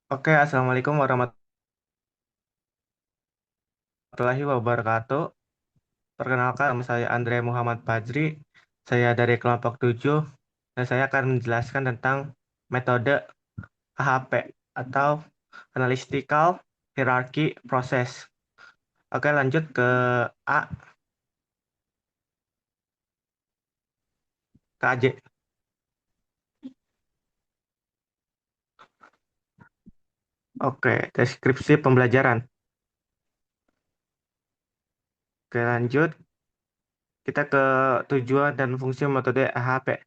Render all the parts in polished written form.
Oke, Assalamualaikum warahmatullahi wabarakatuh. Perkenalkan, nama saya Andre Muhammad Fajri. Saya dari kelompok 7 dan saya akan menjelaskan tentang metode AHP atau Analytical Hierarchy Process. Oke, lanjut ke A, ke AJ. Oke, deskripsi pembelajaran. Oke, lanjut. Kita ke tujuan dan fungsi metode AHP.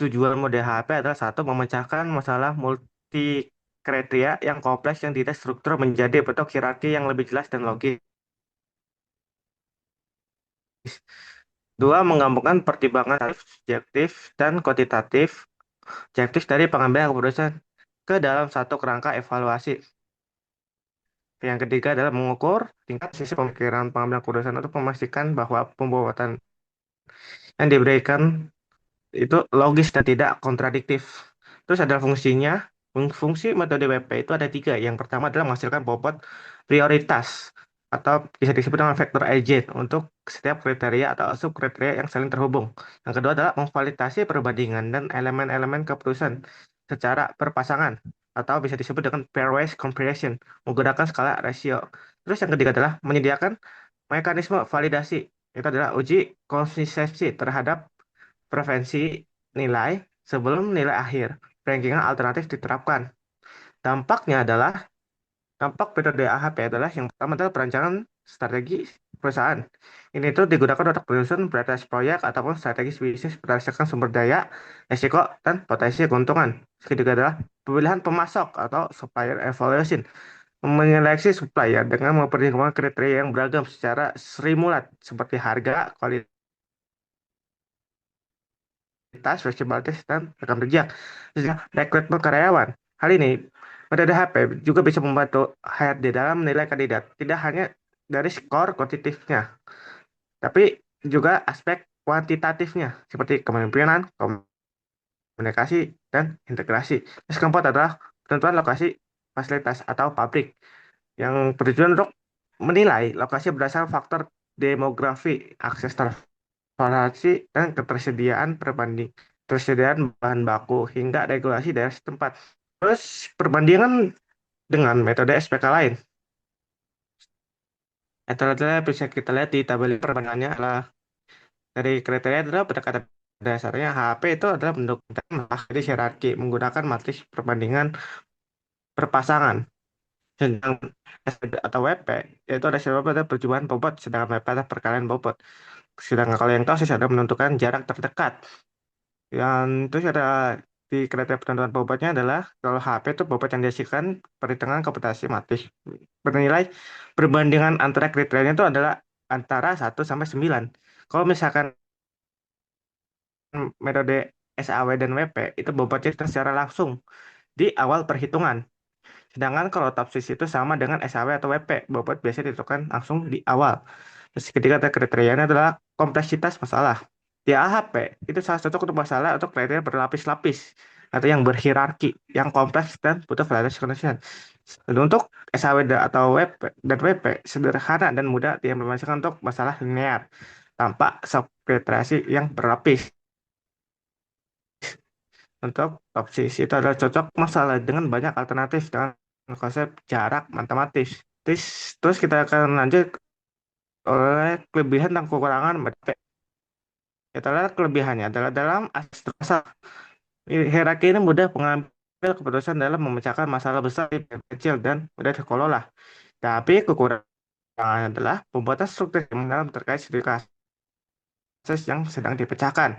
Tujuan mode HP adalah satu, memecahkan masalah multi kriteria yang kompleks yang tidak struktur menjadi bentuk hierarki yang lebih jelas dan logis. Dua, menggabungkan pertimbangan subjektif dan kuantitatif objektif dari pengambilan keputusan ke dalam satu kerangka evaluasi. Yang ketiga adalah mengukur tingkat sisi pemikiran pengambilan keputusan untuk memastikan bahwa pembuatan yang diberikan itu logis dan tidak kontradiktif. Terus ada fungsinya. Fungsi metode WP itu ada tiga. Yang pertama adalah menghasilkan bobot prioritas atau bisa disebut dengan vector agent untuk setiap kriteria atau subkriteria yang saling terhubung. Yang kedua adalah memvalidasi perbandingan dan elemen-elemen keputusan secara berpasangan atau bisa disebut dengan pairwise comparison menggunakan skala rasio. Terus yang ketiga adalah menyediakan mekanisme validasi. Itu adalah uji konsistensi terhadap preferensi nilai sebelum nilai akhir. Rankingan alternatif diterapkan. Dampaknya adalah dampak metode AHP adalah yang pertama adalah perancangan strategi perusahaan. Ini tuh digunakan untuk menyusun prioritas proyek ataupun strategi bisnis berdasarkan sumber daya, risiko, dan potensi keuntungan. Ketiga adalah pemilihan pemasok atau supplier evaluation. Menyeleksi supplier dengan mempertimbangkan kriteria yang beragam secara strimulat seperti harga, kualitas, fleksibilitas, dan rekam jejak. Terus rekrutmen karyawan. Hal ini, metode HP juga bisa membantu HRD dalam menilai kandidat, tidak hanya dari skor kuantitatifnya, tapi juga aspek kuantitatifnya, seperti kepemimpinan, komunikasi, dan integrasi. Terus keempat adalah penentuan lokasi fasilitas atau pabrik, yang bertujuan untuk menilai lokasi berdasarkan faktor demografi, akses transportasi, dan ketersediaan bahan baku hingga regulasi daerah setempat. Terus perbandingan dengan metode SPK lain. Metode bisa kita lihat di tabel perbandingannya adalah dari kriteria adalah pendekatan dasarnya HP itu adalah bentuk jadi hierarki menggunakan matriks perbandingan berpasangan. Sedangkan SPD atau WP yaitu ada sebab ada percobaan bobot, sedangkan WP adalah perkalian bobot. Sedangkan kalau yang kasus ada menentukan jarak terdekat. Yang terus ada di kriteria penentuan bobotnya adalah kalau HP itu bobot yang dihasilkan perhitungan komputasi matematis bernilai perbandingan antara kriterianya itu adalah antara 1 sampai 9. Kalau misalkan metode SAW dan WP itu bobotnya secara langsung di awal perhitungan. Sedangkan kalau TOPSIS itu sama dengan SAW atau WP, bobot biasanya ditentukan langsung di awal. Terus ketiga ada kriterianya adalah kompleksitas masalah. Di AHP itu salah satu untuk masalah untuk kriteria berlapis-lapis atau yang berhierarki, yang kompleks dan butuh validasi konsisten. Dan untuk SAW atau WP dan WP sederhana dan mudah diimplementasikan untuk masalah linear tanpa subkriterasi yang berlapis. Untuk topsis itu adalah cocok masalah dengan banyak alternatif dengan konsep jarak matematis. Terus, terus kita akan lanjut oleh kelebihan dan kekurangan metode. Itulah kelebihannya adalah dalam aspek hierarki ini mudah mengambil keputusan dalam memecahkan masalah besar yang kecil dan mudah dikelola. Tapi kekurangannya adalah pembuatan struktur yang mendalam terkait kasus yang sedang dipecahkan.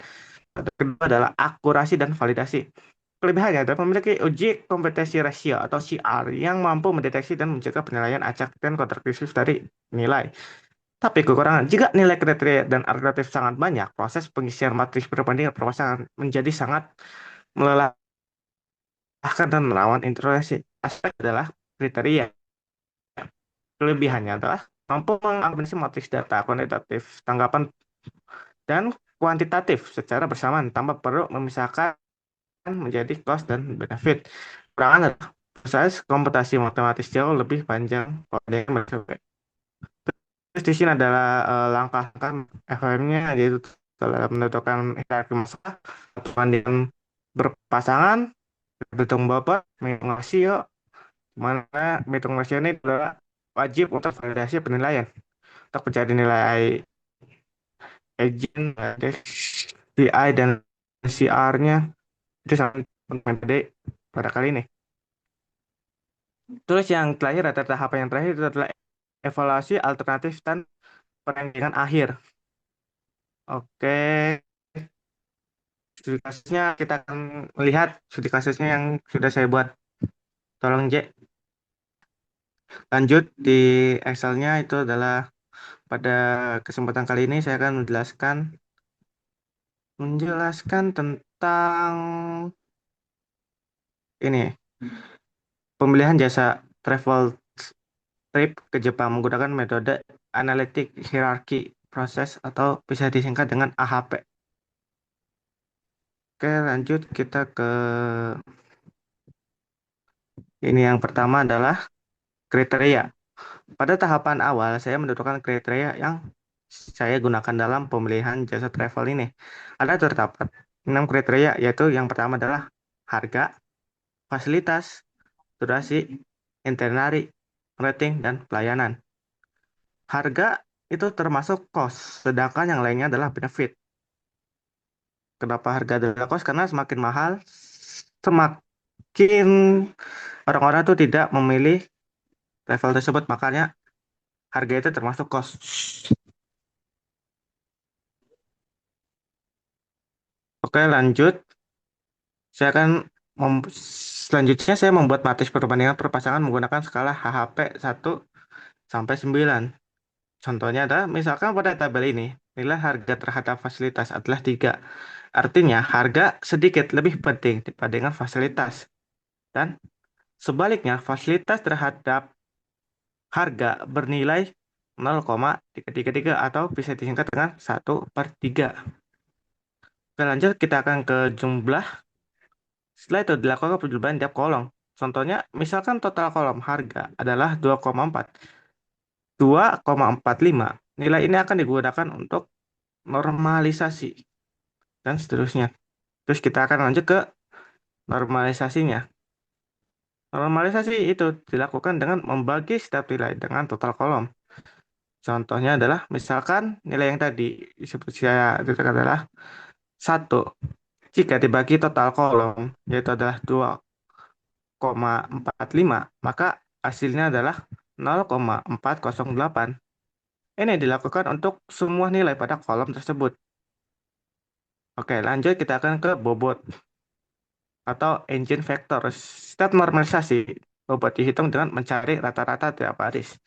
Kedua adalah akurasi dan validasi. Kelebihannya adalah memiliki uji kompetensi rasio atau CR yang mampu mendeteksi dan mencegah penilaian acak dan kontradiktif dari nilai. Tapi kekurangan, jika nilai kriteria dan alternatif sangat banyak, proses pengisian matriks perbandingan perpasangan menjadi sangat melelahkan dan melawan interogasi. Aspek adalah kriteria. Kelebihannya adalah mampu mengakomodasi matriks data kuantitatif, tanggapan, dan kuantitatif secara bersamaan tanpa perlu memisahkan menjadi cost dan benefit. Kekurangan adalah proses komputasi matematis jauh lebih panjang dengan bersurvei. Terus di sini adalah langkah-langkah FOM-nya, yaitu dalam menentukan hierarki masalah, perbandingan berpasangan, berhitung bobot, menghitung rasio, mana menghitung rasio ini adalah wajib untuk validasi penilaian. Untuk mencari nilai agent, CI, dan CR-nya, itu sangat penting pada kali ini. Terus yang terakhir, ada tahapan yang terakhir itu adalah evaluasi alternatif dan penilaian akhir. Oke, studi kasusnya kita akan melihat studi kasusnya yang sudah saya buat. Tolong J, lanjut di Excel-nya itu adalah pada kesempatan kali ini saya akan menjelaskan tentang ini pemilihan jasa travel trip ke Jepang menggunakan metode analitik hierarki proses atau bisa disingkat dengan AHP. Oke, lanjut kita ke ini yang pertama adalah kriteria. Pada tahapan awal, saya menentukan kriteria yang saya gunakan dalam pemilihan jasa travel ini. Ada terdapat 6 kriteria, yaitu yang pertama adalah harga, fasilitas, durasi, itinerary, rating, dan pelayanan. Harga itu termasuk cost, sedangkan yang lainnya adalah benefit. Kenapa harga adalah cost? Karena semakin mahal, semakin orang-orang itu tidak memilih travel tersebut, makanya harga itu termasuk cost. Oke, lanjut. Saya akan selanjutnya saya membuat matriks perbandingan perpasangan menggunakan skala HHP 1 sampai 9. Contohnya adalah misalkan pada tabel ini nilai harga terhadap fasilitas adalah 3. Artinya harga sedikit lebih penting dibandingkan fasilitas. Dan sebaliknya fasilitas terhadap harga bernilai 0,333 atau bisa disingkat dengan 1/3. Oke, lanjut kita akan ke jumlah. Setelah itu dilakukan penjualan tiap kolom. Contohnya, misalkan total kolom harga adalah 2,4. 2,45. Nilai ini akan digunakan untuk normalisasi dan seterusnya. Terus kita akan lanjut ke normalisasinya. Normalisasi itu dilakukan dengan membagi setiap nilai dengan total kolom. Contohnya adalah misalkan nilai yang tadi disebut saya itu adalah 1. Jika dibagi total kolom yaitu adalah 2,45, maka hasilnya adalah 0,408. Ini dilakukan untuk semua nilai pada kolom tersebut. Oke, lanjut kita akan ke bobot atau engine factor. Setiap normalisasi, bobot dihitung dengan mencari rata-rata tiap baris.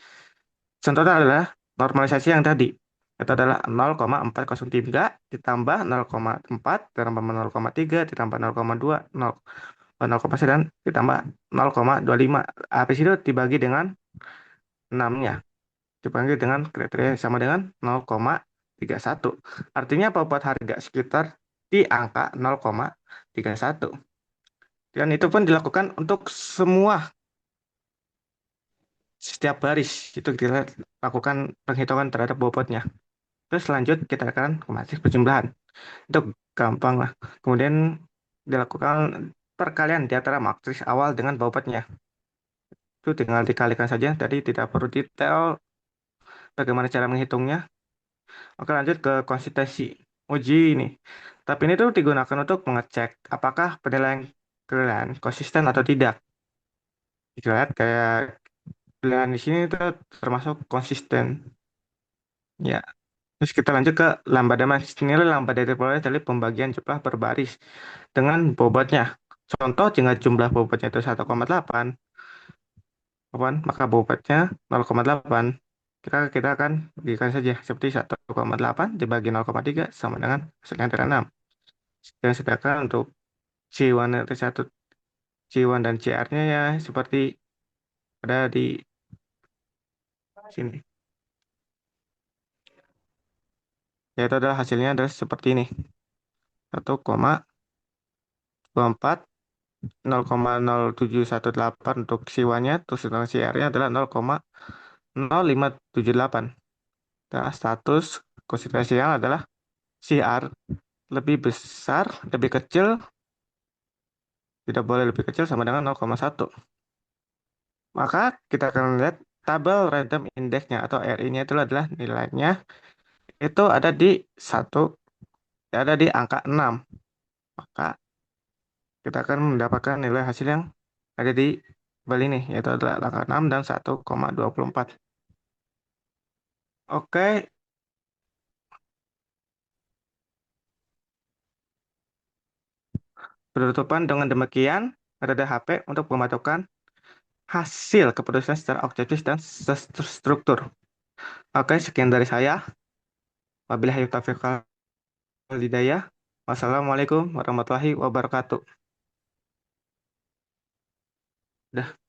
Contohnya adalah normalisasi yang tadi. Itu adalah 0,403 ditambah 0,4 ditambah 0,3 ditambah 0,2 0,9 ditambah 0,25. Habis itu dibagi dengan 6-nya. Dibagi dengan kriteria yang sama dengan 0,31. Artinya bobot harga sekitar di angka 0,31. Dan itu pun dilakukan untuk semua setiap baris. Itu kita lakukan penghitungan terhadap bobotnya. Terus lanjut kita akan ke matriks penjumlahan. Itu gampang lah. Kemudian dilakukan perkalian di antara matriks awal dengan bobotnya. Itu tinggal dikalikan saja. Tadi tidak perlu detail bagaimana cara menghitungnya. Oke, lanjut ke konsistensi uji ini. Tapi ini tuh digunakan untuk mengecek apakah penilaian konsisten atau tidak. Kita lihat kayak penilaian di sini tuh termasuk konsisten. Ya, terus kita lanjut ke lambda max. Nilai lambda diperoleh dari pembagian jumlah per baris dengan bobotnya. Contoh, jika jumlah bobotnya itu 1,8, maka bobotnya 0,8. Kita akan bagikan saja seperti 1,8 dibagi 0,3 sama dengan hasilnya dari 6. Dan sedangkan untuk C1 dari 1, C1 dan CR-nya ya seperti ada di sini. Yaitu adalah hasilnya adalah seperti ini. 1,24 0,0718 untuk si Y-nya, terus sedangkan si R-nya adalah 0,0578. Nah, status konsentrasial adalah si R lebih besar, lebih kecil, tidak boleh lebih kecil sama dengan 0,1. Maka kita akan lihat tabel random index-nya atau RI-nya itu adalah nilainya itu ada di satu, ada di angka 6. Maka kita akan mendapatkan nilai hasil yang ada di tabel ini, yaitu adalah angka 6 dan 1,24. Oke, penutupan dengan demikian, ada HP untuk pembentukan hasil keputusan secara objektif dan terstruktur. Oke, sekian dari saya. Wabillahi taufiq wal hidayah. Wassalamualaikum warahmatullahi wabarakatuh. Dah.